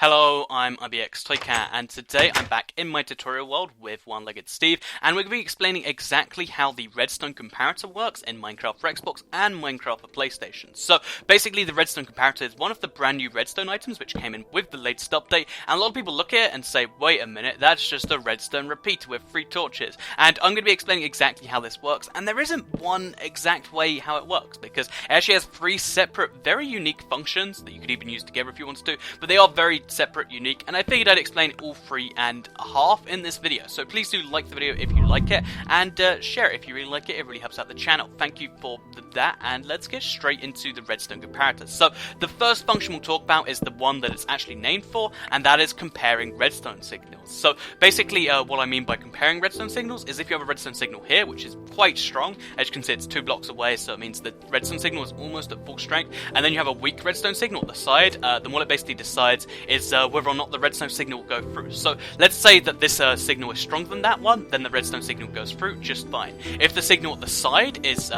Hello, I'm IBX Toycat, and today I'm back in my tutorial world with One-Legged Steve, and we're going to be explaining exactly how the Redstone Comparator works in Minecraft for Xbox and Minecraft for PlayStation. So, basically the Redstone Comparator is one of the brand new Redstone items which came in with the latest update, and a lot of people look at it and say, wait a minute, that's just a Redstone repeater with 3 torches. And I'm going to be explaining exactly how this works, and there isn't one exact way how it works, because it actually has 3 separate, very unique functions that you could even use together if you wanted to, but they are very separate, unique, and I figured I'd explain all 3 and a half in this video. So please do like the video if you like it, and share it if you really like it. It really helps out the channel. Thank you for that, and let's get straight into the Redstone Comparator. So the first function we'll talk about is the one that it's actually named for, and that is comparing redstone signals. So basically what I mean by comparing redstone signals is if you have a redstone signal here, which is quite strong, as you can see it's 2 blocks away, so it means the redstone signal is almost at full strength, and then you have a weak redstone signal at the side, then what it basically decides is whether or not the redstone signal will go through. So let's say that this signal is stronger than that one, then the redstone signal goes through just fine. If the signal at the side is,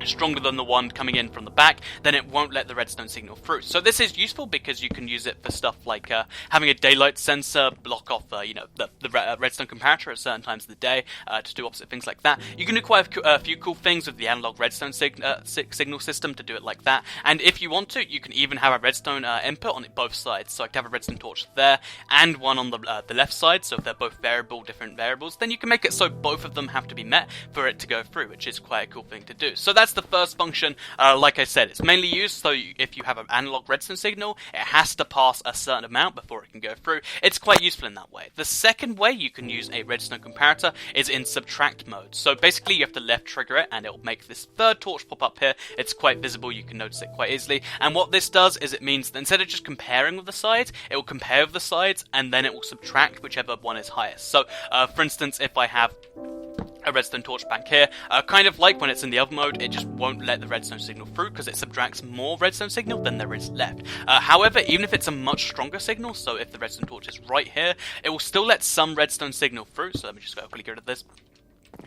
stronger than the one coming in from the back, then it won't let the redstone signal through. So this is useful because you can use it for stuff like having a daylight sensor block off, the redstone comparator at certain times of the day to do opposite things like that. You can do quite a few cool things with the analog redstone signal system to do it like that. And if you want to, you can even have a redstone input on both sides. So I could have a redstone torch there and one on the left side. So if they're both different variables, then you can make it so both of them have to be met for it to go through, which is quite a cool thing to do. So that's the first function. Like I said, it's mainly used so if you have an analog redstone signal, it has to pass a certain amount before it can go through. It's quite useful in that way. The second way you can use a redstone comparator is in subtract mode. So basically you have to left trigger it and it will make this third torch pop up here. It's quite visible, you can notice it quite easily. And what this does is it means that instead of just comparing with the sides, it will compare with the sides and then it will subtract whichever one is highest. So for instance, if I have a redstone torch back here, kind of like when it's in the other mode, it just won't let the redstone signal through because it subtracts more redstone signal than there is left. However, even if it's a much stronger signal, so if the redstone torch is right here, it will still let some redstone signal through. So let me just quickly go to this.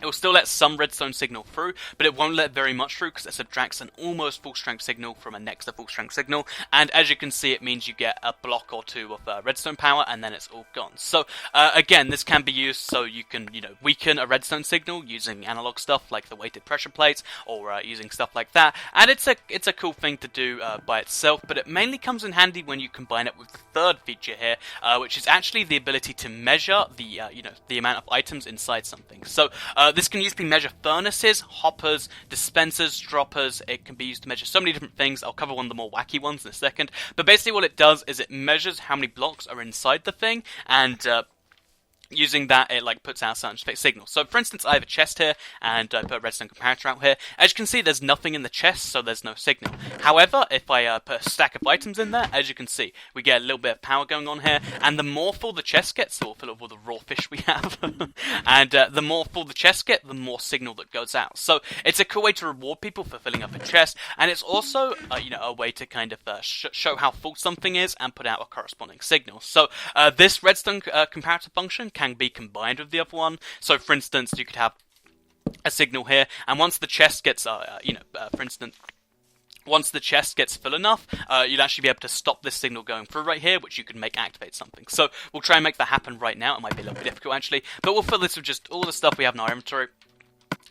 It will still let some redstone signal through, but it won't let very much through because it subtracts an almost full strength signal from a next to full strength signal. And as you can see, it means you get a block or 2 of redstone power, and then it's all gone. So again, this can be used so you can, weaken a redstone signal using analog stuff like the weighted pressure plates, or using stuff like that. And it's a cool thing to do by itself, but it mainly comes in handy when you combine it with the third feature here, which is actually the ability to measure the the amount of items inside something. So this can usually measure furnaces, hoppers, dispensers, droppers. It can be used to measure so many different things. I'll cover one of the more wacky ones in a second. But basically what it does is it measures how many blocks are inside the thing, and using that, it puts out a certain signal. So for instance, I have a chest here, and I put a redstone comparator out here. As you can see, there's nothing in the chest, so there's no signal. However, if I put a stack of items in there, as you can see, we get a little bit of power going on here, and the more full the chest gets, so we'll fill it with all the raw fish we have, and the more full the chest get, the more signal that goes out. So it's a cool way to reward people for filling up a chest, and it's also a way to kind of show how full something is and put out a corresponding signal. So this redstone comparator function can be combined with the other one. So for instance, you could have a signal here, and once the chest gets for instance, once the chest gets full enough, you'd actually be able to stop this signal going through right here, which you can make activate something. So we'll try and make that happen right now. It might be a little bit difficult actually, but we'll fill this with just all the stuff we have in our inventory.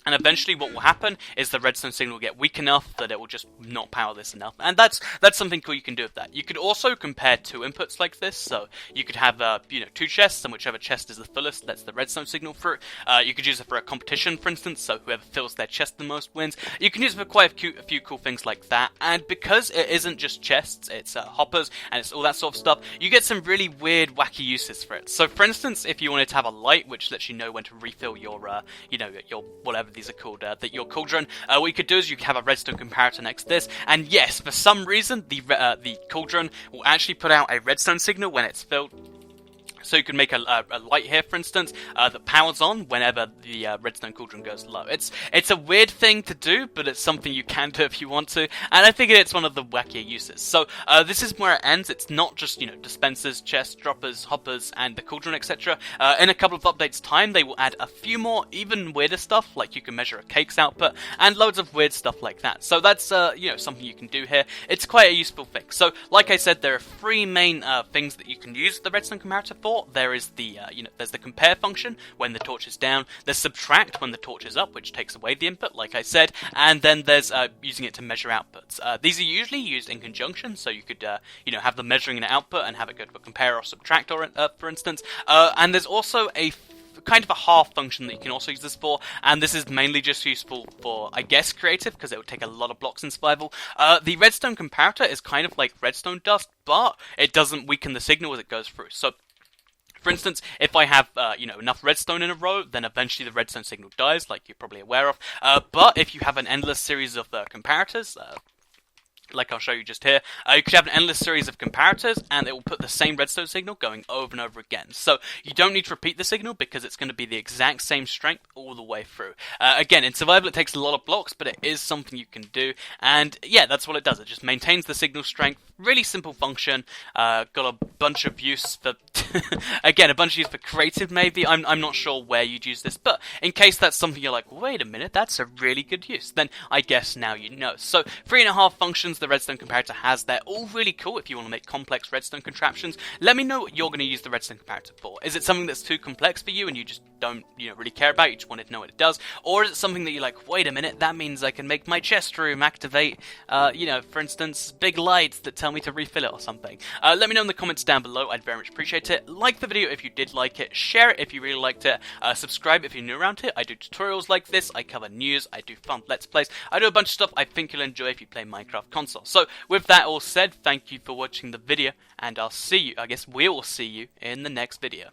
And eventually what will happen is the redstone signal will get weak enough that it will just not power this enough. And that's something cool you can do with that. You could also compare 2 inputs like this. So you could have 2 chests, and whichever chest is the fullest lets the redstone signal through. You could use it for a competition, for instance, so whoever fills their chest the most wins. You can use it for quite a few cool things like that. And because it isn't just chests, it's hoppers, and it's all that sort of stuff, you get some really weird, wacky uses for it. So for instance, if you wanted to have a light which lets you know when to refill your, your whatever these are called, your cauldron, what you could do is you have a redstone comparator next to this, and yes, for some reason, the cauldron will actually put out a redstone signal when it's filled. So you can make a light here, for instance, that powers on whenever the redstone cauldron goes low. It's a weird thing to do, but it's something you can do if you want to, and I figured it's one of the wackier uses. So this is where it ends. It's not just, dispensers, chests, droppers, hoppers, and the cauldron, etc. In a couple of updates' time, they will add a few more, even weirder stuff, like you can measure a cake's output, and loads of weird stuff like that. So that's, something you can do here. It's quite a useful thing. So, like I said, there are three main things that you can use the redstone comparator for. There is the, there's the compare function when the torch is down. There's subtract when the torch is up, which takes away the input, like I said. And then there's using it to measure outputs. These are usually used in conjunction, so you could, have the measuring an output and have it go to a compare or subtract, or for instance. And there's also a kind of a half function that you can also use this for, and this is mainly just useful for, I guess, creative, because it would take a lot of blocks in survival. The redstone comparator is kind of like redstone dust, but it doesn't weaken the signal as it goes through. So, for instance, if I have, enough redstone in a row, then eventually the redstone signal dies, like you're probably aware of. But if you have an endless series of comparators, like I'll show you just here, you could have an endless series of comparators, and it will put the same redstone signal going over and over again. So you don't need to repeat the signal, because it's going to be the exact same strength all the way through. Again, in survival it takes a lot of blocks, but it is something you can do, and yeah, that's what it does. It just maintains the signal strength. Really simple function. Got a bunch of use for, again, a bunch of use for creative maybe. I'm not sure where you'd use this, but in case that's something you're like, wait a minute, that's a really good use, then I guess now you know. So 3.5 functions the redstone comparator has. They're all really cool if you want to make complex redstone contraptions. Let me know what you're going to use the redstone comparator for. Is it something that's too complex for you and you just don't really care about, you just wanted to know what it does? Or is it something that you're like, wait a minute, that means I can make my chest room activate, for instance, big lights that tell me to refill it or something. Let me know in the comments down below, I'd very much appreciate it. Like the video if you did like it, share it if you really liked it, subscribe if you're new around here. I do tutorials like this, I cover news, I do fun let's plays, I do a bunch of stuff I think you'll enjoy if you play Minecraft console. So with that all said, thank you for watching the video, and I'll see you, I guess we'll see you in the next video.